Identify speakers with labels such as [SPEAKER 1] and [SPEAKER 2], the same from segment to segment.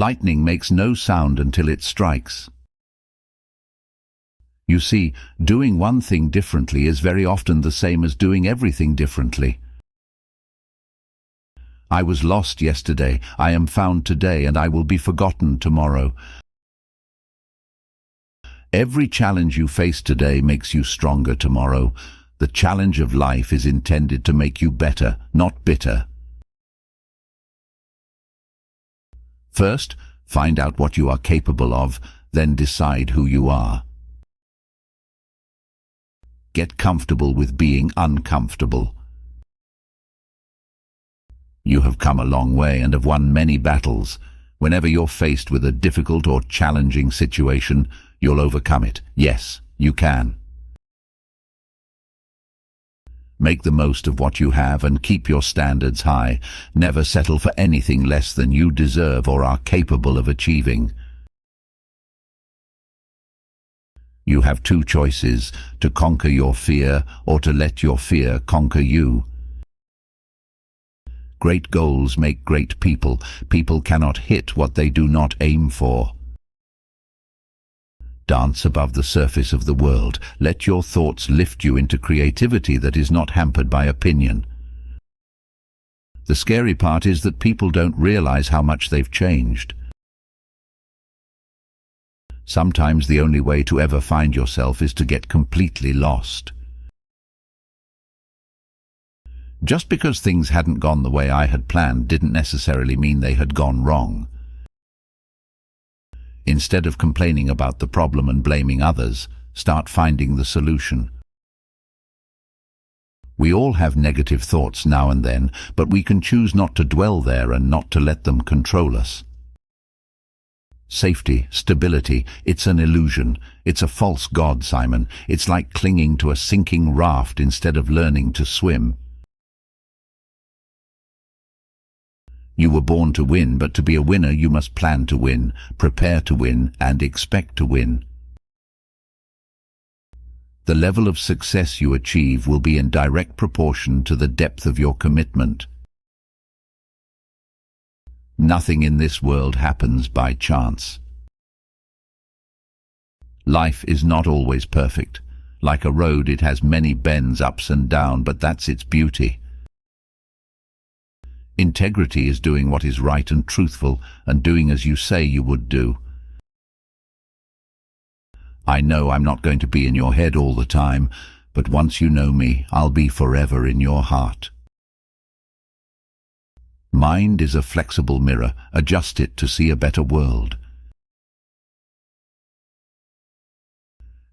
[SPEAKER 1] Lightning makes no sound until it strikes. You see, doing one thing differently is very often the same as doing everything differently. I was lost yesterday, I am found today, and I will be forgotten tomorrow. Every challenge you face today makes you stronger tomorrow. The challenge of life is intended to make you better, not bitter. First, find out what you are capable of, then decide who you are. Get comfortable with being uncomfortable. You have come a long way and have won many battles. Whenever you're faced with a difficult or challenging situation, you'll overcome it. Yes, you can. Make the most of what you have and keep your standards high. Never settle for anything less than you deserve or are capable of achieving. You have two choices: to conquer your fear or to let your fear conquer you. Great goals make great people. People cannot hit what they do not aim for. Dance above the surface of the world. Let your thoughts lift you into creativity that is not hampered by opinion. The scary part is that people don't realize how much they've changed. Sometimes the only way to ever find yourself is to get completely lost. Just because things hadn't gone the way I had planned didn't necessarily mean they had gone wrong. Instead of complaining about the problem and blaming others, start finding the solution. We all have negative thoughts now and then, but we can choose not to dwell there and not to let them control us. Safety, stability, it's an illusion. It's a false god, Simon. It's like clinging to a sinking raft instead of learning to swim. You were born to win, but to be a winner you must plan to win, prepare to win, and expect to win. The level of success you achieve will be in direct proportion to the depth of your commitment. Nothing in this world happens by chance. Life is not always perfect. Like a road, it has many bends, ups and downs, but that's its beauty. Integrity is doing what is right and truthful, and doing as you say you would do. I know I'm not going to be in your head all the time, but once you know me, I'll be forever in your heart. Mind is a flexible mirror. Adjust it to see a better world.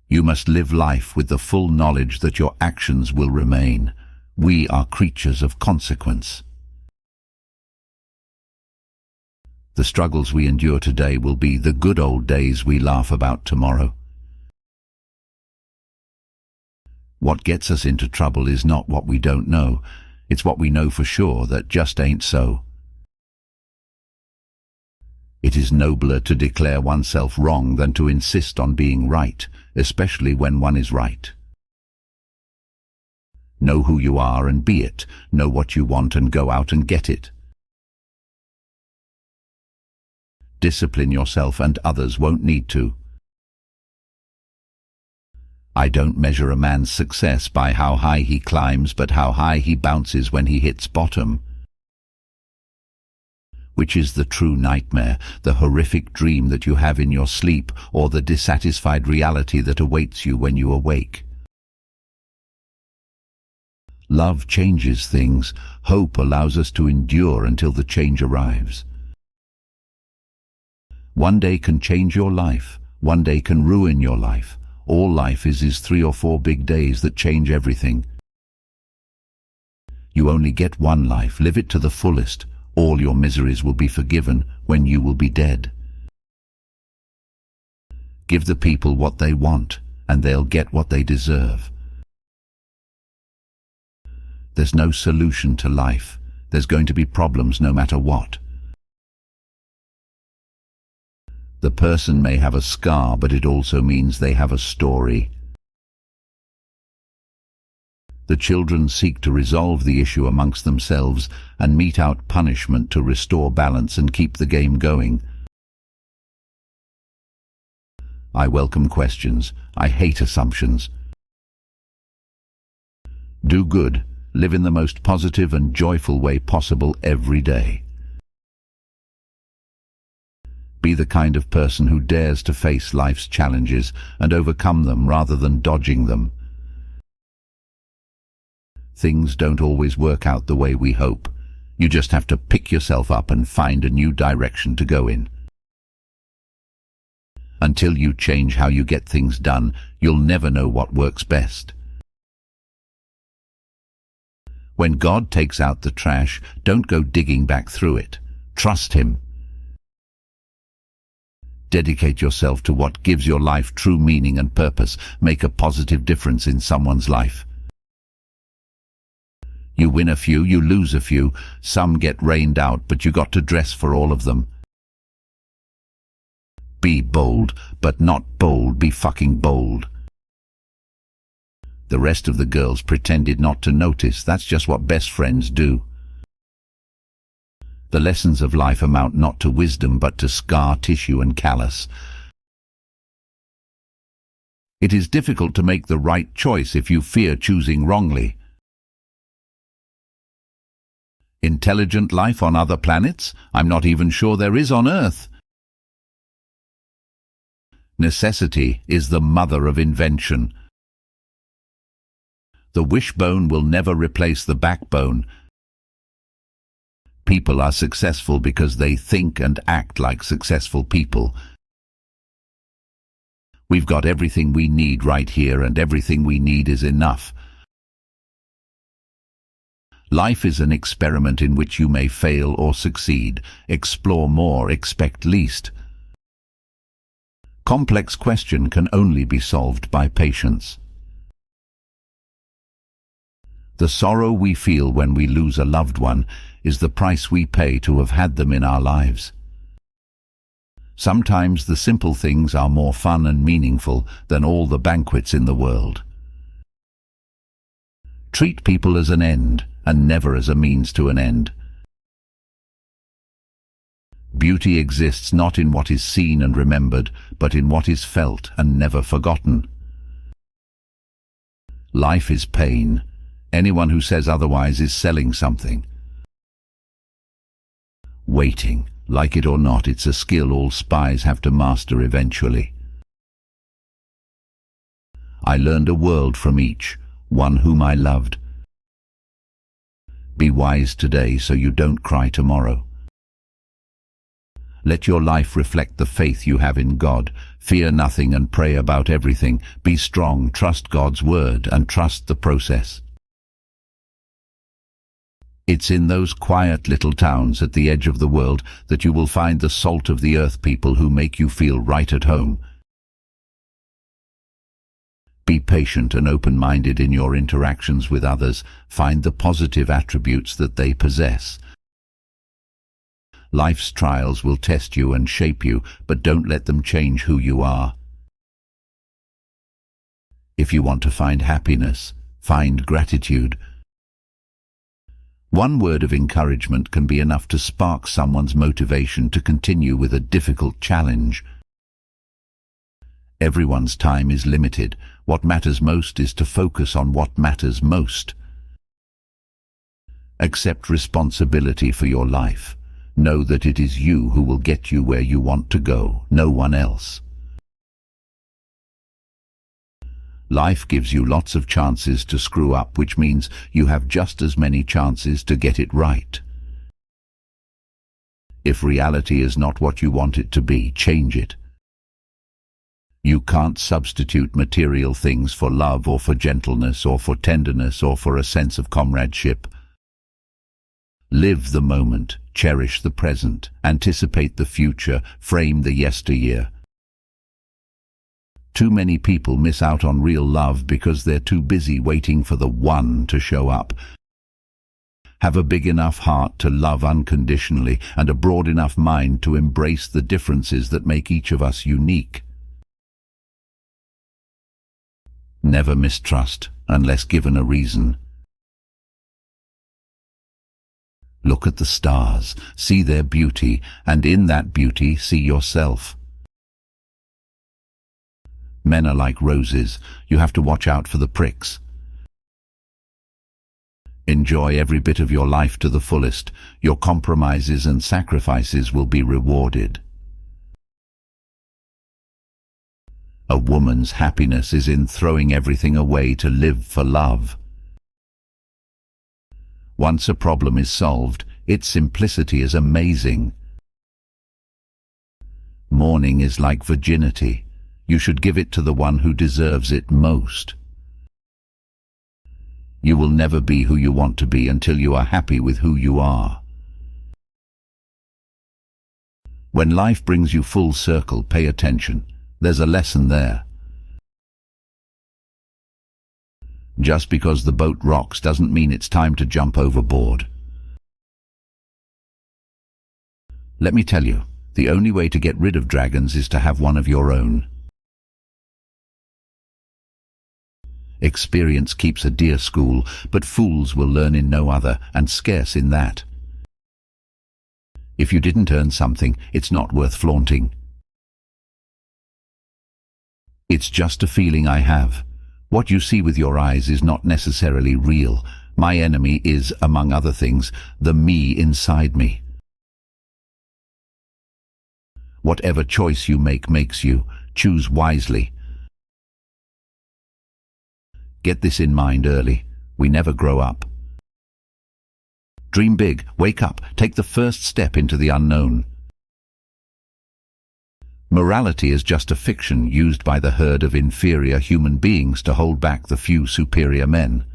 [SPEAKER 1] You must live life with the full knowledge that your actions will remain. We are creatures of consequence. The struggles we endure today will be the good old days we laugh about tomorrow. What gets us into trouble is not what we don't know. It's what we know for sure that just ain't so. It is nobler to declare oneself wrong than to insist on being right, especially when one is right. Know who you are and be it. Know what you want and go out and get it. Discipline yourself and others won't need to. I don't measure a man's success by how high he climbs, but how high he bounces when he hits bottom. Which is the true nightmare, the horrific dream that you have in your sleep, or the dissatisfied reality that awaits you when you awake. Love changes things. Hope allows us to endure until the change arrives. One day can change your life. One day can ruin your life. All life is 3 or 4 big days that change everything. You only get one life. Live it to the fullest. All your miseries will be forgiven when you will be dead. Give the people what they want, and they'll get what they deserve. There's no solution to life. There's going to be problems no matter what. The person may have a scar, but it also means they have a story. The children seek to resolve the issue amongst themselves and mete out punishment to restore balance and keep the game going. I welcome questions. I hate assumptions. Do good. Live in the most positive and joyful way possible every day. Be the kind of person who dares to face life's challenges and overcome them rather than dodging them. Things don't always work out the way we hope. You just have to pick yourself up and find a new direction to go in. Until you change how you get things done, you'll never know what works best. When God takes out the trash, don't go digging back through it. Trust Him. Dedicate yourself to what gives your life true meaning and purpose. Make a positive difference in someone's life. You win a few, you lose a few. Some get rained out, but you got to dress for all of them. Be bold, but not bold. Be fucking bold. The rest of the girls pretended not to notice. That's just what best friends do. The lessons of life amount not to wisdom, but to scar tissue and callus. It is difficult to make the right choice if you fear choosing wrongly. Intelligent life on other planets? I'm not even sure there is on Earth. Necessity is the mother of invention. The wishbone will never replace the backbone. People are successful because they think and act like successful people. We've got everything we need right here, and everything we need is enough. Life is an experiment in which you may fail or succeed. Explore more, expect least. Complex question can only be solved by patience. The sorrow we feel when we lose a loved one is the price we pay to have had them in our lives. Sometimes the simple things are more fun and meaningful than all the banquets in the world. Treat people as an end and never as a means to an end. Beauty exists not in what is seen and remembered, but in what is felt and never forgotten. Life is pain. Anyone who says otherwise is selling something. Waiting, like it or not, it's a skill all spies have to master eventually. I learned a world from each, one whom I loved. Be wise today so you don't cry tomorrow. Let your life reflect the faith you have in God. Fear nothing and pray about everything. Be strong, trust God's word, and trust the process. It's in those quiet little towns at the edge of the world that you will find the salt of the earth people who make you feel right at home. Be patient and open-minded in your interactions with others. Find the positive attributes that they possess. Life's trials will test you and shape you, but don't let them change who you are. If you want to find happiness, find gratitude. One word of encouragement can be enough to spark someone's motivation to continue with a difficult challenge. Everyone's time is limited. What matters most is to focus on what matters most. Accept responsibility for your life. Know that it is you who will get you where you want to go, no one else. Life gives you lots of chances to screw up, which means you have just as many chances to get it right. If reality is not what you want it to be, change it. You can't substitute material things for love or for gentleness or for tenderness or for a sense of comradeship. Live the moment, cherish the present, anticipate the future, frame the yesteryear. Too many people miss out on real love because they're too busy waiting for the one to show up. Have a big enough heart to love unconditionally and a broad enough mind to embrace the differences that make each of us unique. Never mistrust unless given a reason. Look at the stars, see their beauty, and in that beauty see yourself. Men are like roses. You have to watch out for the pricks. Enjoy every bit of your life to the fullest. Your compromises and sacrifices will be rewarded. A woman's happiness is in throwing everything away to live for love. Once a problem is solved, its simplicity is amazing. Mourning is like virginity. You should give it to the one who deserves it most. You will never be who you want to be until you are happy with who you are. When life brings you full circle, pay attention. There's a lesson there. Just because the boat rocks doesn't mean it's time to jump overboard. Let me tell you, the only way to get rid of dragons is to have one of your own. Experience keeps a dear school, but fools will learn in no other, and scarce in that. If you didn't earn something, it's not worth flaunting. It's just a feeling I have. What you see with your eyes is not necessarily real. My enemy is, among other things, the me inside me. Whatever choice you make makes you. Choose wisely. Get this in mind early. We never grow up. Dream big, wake up, take the first step into the unknown. Morality is just a fiction used by the herd of inferior human beings to hold back the few superior men.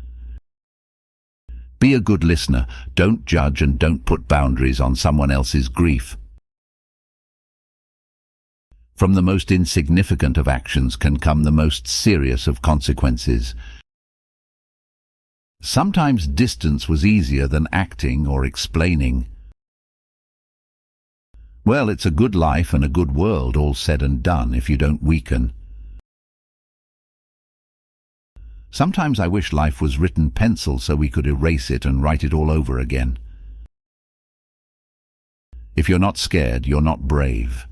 [SPEAKER 1] Be a good listener, don't judge and don't put boundaries on someone else's grief. From the most insignificant of actions can come the most serious of consequences. Sometimes distance was easier than acting or explaining. Well, it's a good life and a good world, all said and done, if you don't weaken. Sometimes I wish life was written pencil so we could erase it and write it all over again. If you're not scared, you're not brave.